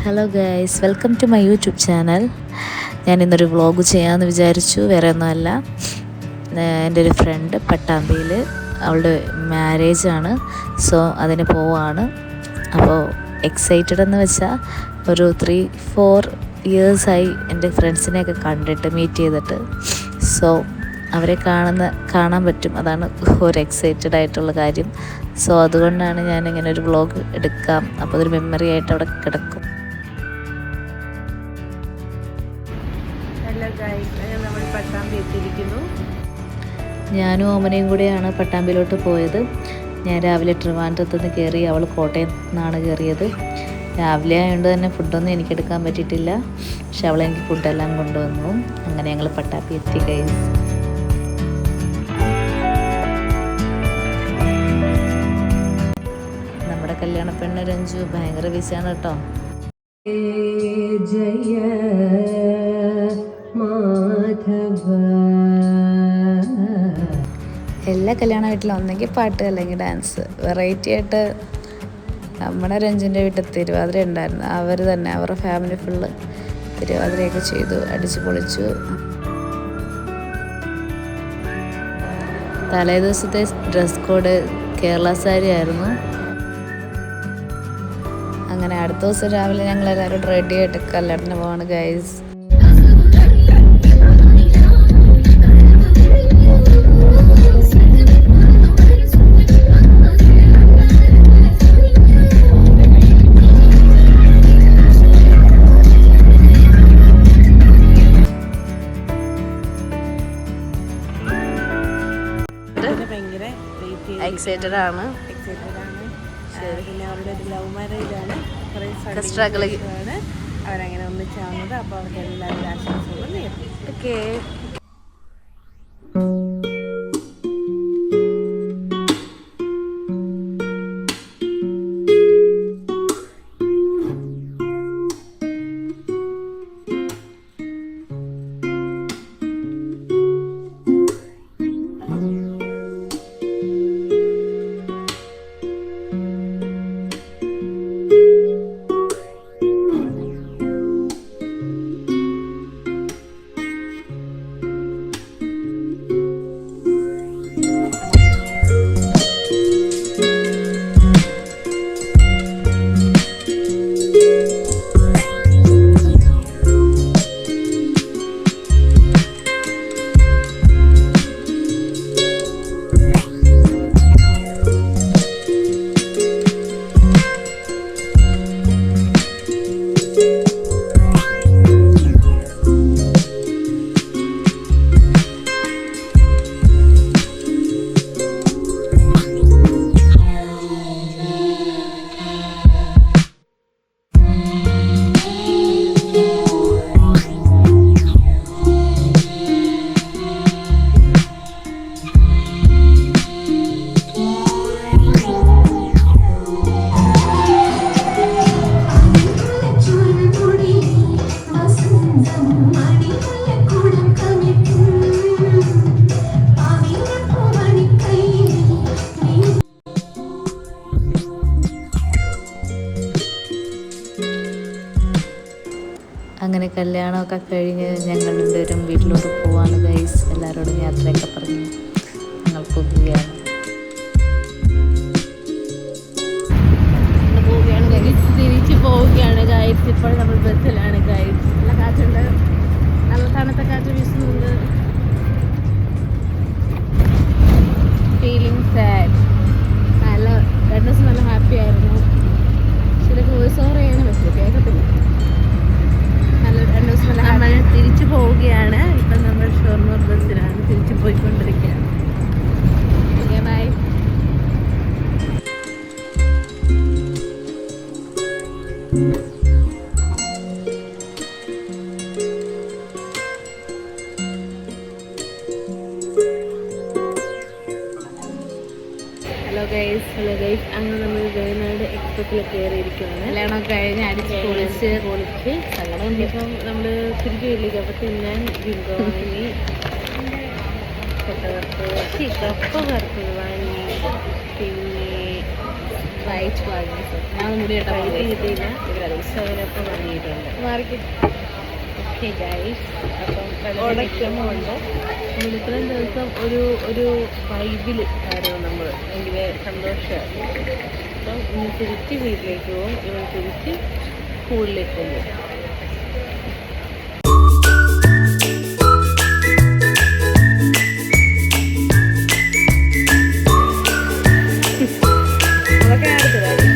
Hello guys, welcome to my YouTube channel. ഞാൻ ഇന്നൊരു vlog ചെയ്യാമെന്ന് വിചാരിച്ചു. വേറെ ഒന്നുമല്ല, എൻ്റെ ഒരു ഫ്രണ്ട് പട്ടാമ്പിയിൽ അവളുടെ മാരേജാണ്. സോ അതിന് പോവാണ്. അപ്പോൾ എക്സൈറ്റഡ് എന്ന് വെച്ചാൽ ഒരു 3-4 ഇയേഴ്സായി എൻ്റെ ഫ്രണ്ട്സിനെയൊക്കെ കണ്ടിട്ട് മീറ്റ് ചെയ്തിട്ട്. സോ അവരെ കാണാൻ പറ്റും, അതാണ് ഒരു എക്സൈറ്റഡ് ആയിട്ടുള്ള കാര്യം. സോ അതുകൊണ്ടാണ് ഞാനിങ്ങനെ ഒരു വ്ളോഗ് എടുക്കാം, അപ്പോൾ അതൊരു മെമ്മറി ആയിട്ട് അവിടെ കിടക്കും. നമ്മൾ പട്ടാമ്പി എത്തിയിരിക്കുന്നു. ഞാനും ഓമനയും കൂടെയാണ് പട്ടാമ്പിയിലോട്ട് പോയത്. ഞാൻ രാവിലെ ട്രിവാൻഡ്രത്ത് നിന്ന് കയറി, അവൾ കോട്ടയം നിന്നാണ് കയറിയത്. രാവിലെ ആയതുകൊണ്ട് തന്നെ ഫുഡൊന്നും എനിക്കെടുക്കാൻ പറ്റിയിട്ടില്ല, പക്ഷെ അവളെനിക്ക് ഫുഡെല്ലാം കൊണ്ടുവന്നു. അങ്ങനെ ഞങ്ങൾ പട്ടാമ്പി എത്തി ഗൈസ്. നമ്മുടെ കല്യാണ പെണ്ണ് രഞ്ജു ഭയങ്കര ബിസിയാണ് കേട്ടോ. ജയ മാധവ. എല്ലാ കല്യാണ വീട്ടിലും ഒന്നെങ്കിൽ പാട്ട് അല്ലെങ്കിൽ ഡാൻസ്. വെറൈറ്റി ആയിട്ട് നമ്മുടെ രഞ്ജുൻ്റെ വീട്ടിൽ തിരുവാതിര ഉണ്ടായിരുന്നു. അവർ തന്നെ അവരുടെ ഫാമിലി ഫുള്ള് തിരുവാതിരയൊക്കെ ചെയ്തു, അടിച്ചു പൊളിച്ചു. തലേ ദിവസത്തെ ഡ്രസ് കോഡ് കേരള സാരി ആയിരുന്നു. അങ്ങനെ അടുത്ത ദിവസം രാവിലെ ഞങ്ങളെല്ലാവരും റെഡി ആയിട്ട് കല്യാണത്തിന് പോവാണ് ഗൈസ്. എക്സൈറ്റഡ് ആണ്. പിന്നെ അവരുടെ ഒരു ലവ് മാരേജ് ആണ്, കുറേ സ്ട്രഗിൾ ആണ് അവരങ്ങനെ ഒന്നിച്ചാവുന്നത്. അപ്പോൾ അവർക്ക് എല്ലാവരും ആശംസകളും നേരുന്നു. ഓക്കേ. അങ്ങനെ കല്യാണമൊക്കെ കഴിഞ്ഞ് ഞങ്ങൾ രണ്ടുപേരും വീട്ടിലോട്ട് പോവാണ് ഗൈസ്. എല്ലാവരോടും യാത്രയൊക്കെ പറഞ്ഞ് ഞങ്ങൾ പോകുകയാണ്. തിരിച്ചു പോവുകയാണ് ഗൈസ്. ഇപ്പോൾ നമ്മൾ ബസ്സിലാണ് ഗൈസ്. നല്ല കാറ്റുണ്ട്, നല്ല തണുത്ത കാറ്റ് വീശുന്നുണ്ട്. Feeling sad. നല്ല 2 ദിവസം നല്ല ഹാപ്പി ആയിരുന്നു. ശരിക്കും വോയിസ് ഓവർ ചെയ്യാനും പറ്റില്ല, കേൾക്കത്തില്ല. നമ്മൾ തിരിച്ചു പോവുകയാണ്. ഇപ്പം നമ്മൾ ഷൊർണൂർ ബസ്സിലാണ് തിരിച്ചു പോയിക്കൊണ്ടിരിക്കുകയാണ്. Okay, by. ഹലോ ഗൈസ്, അങ്ങനെ നമ്മൾ വയനാട് എക്സ്പ്രസ്സിൽ കയറിയിരിക്കുകയാണ്. കല്യാണമൊക്കെ കഴിഞ്ഞ് അടിച്ച് പൊളിച്ച് സങ്കടം. ഇപ്പം നമ്മൾ തിരിച്ചു വീട്ടിലേക്ക്. അപ്പം തിന്നാൻ ബിങ്കോ വാങ്ങി, കപ്പ വറുത്തത് വാങ്ങി, പിന്നെ വൈറ്റ് ഫ്ലവേഴ്സ്. ഞാൻ മുടി കിട്ടിയില്ല. ഇവരത് ഉത്സവരൊക്കെ വാങ്ങിയിട്ടുണ്ട്. ഓക്കെ ഗൈസ്, അപ്പം ഉടയ്ക്കുന്നുണ്ട്. നമ്മൾ ഇത്രയും ദിവസം ഒരു വൈബിൽ ആയിരുന്നു നമ്മൾ. ഭയങ്കര സന്തോഷമാണ്. അപ്പം ഇന്ന് തിരിച്ച് വീട്ടിലേക്ക് പോകും, ഇവൻ തിരിച്ച് സ്കൂളിലേക്ക് പോകും. അതൊക്കെ അടുത്ത കാര്യം.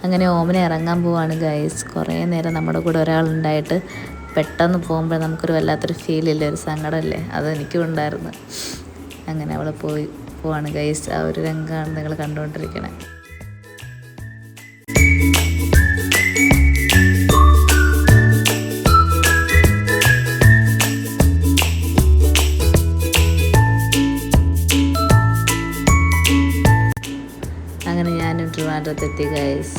അങ്ങനെ ഓമന ഇറങ്ങാൻ പോവാണ് ഗൈസ്. കുറേ നേരം നമ്മുടെ കൂടെ ഒരാളുണ്ടായിട്ട് പെട്ടെന്ന് പോകുമ്പോൾ നമുക്കൊരു വല്ലാത്തൊരു ഫീലില്ലേ, ഒരു സങ്കടമല്ലേ, അതെനിക്കും ഉണ്ടായിരുന്നു. അങ്ങനെ അവൾ പോവാണ് ഗൈസ്. ആ ഒരു രംഗമാണ് നിങ്ങൾ കണ്ടുകൊണ്ടിരിക്കണേ. അങ്ങനെ ഞാനും ട്രിവാൻഡ്രത്തെത്തി ഗൈസ്.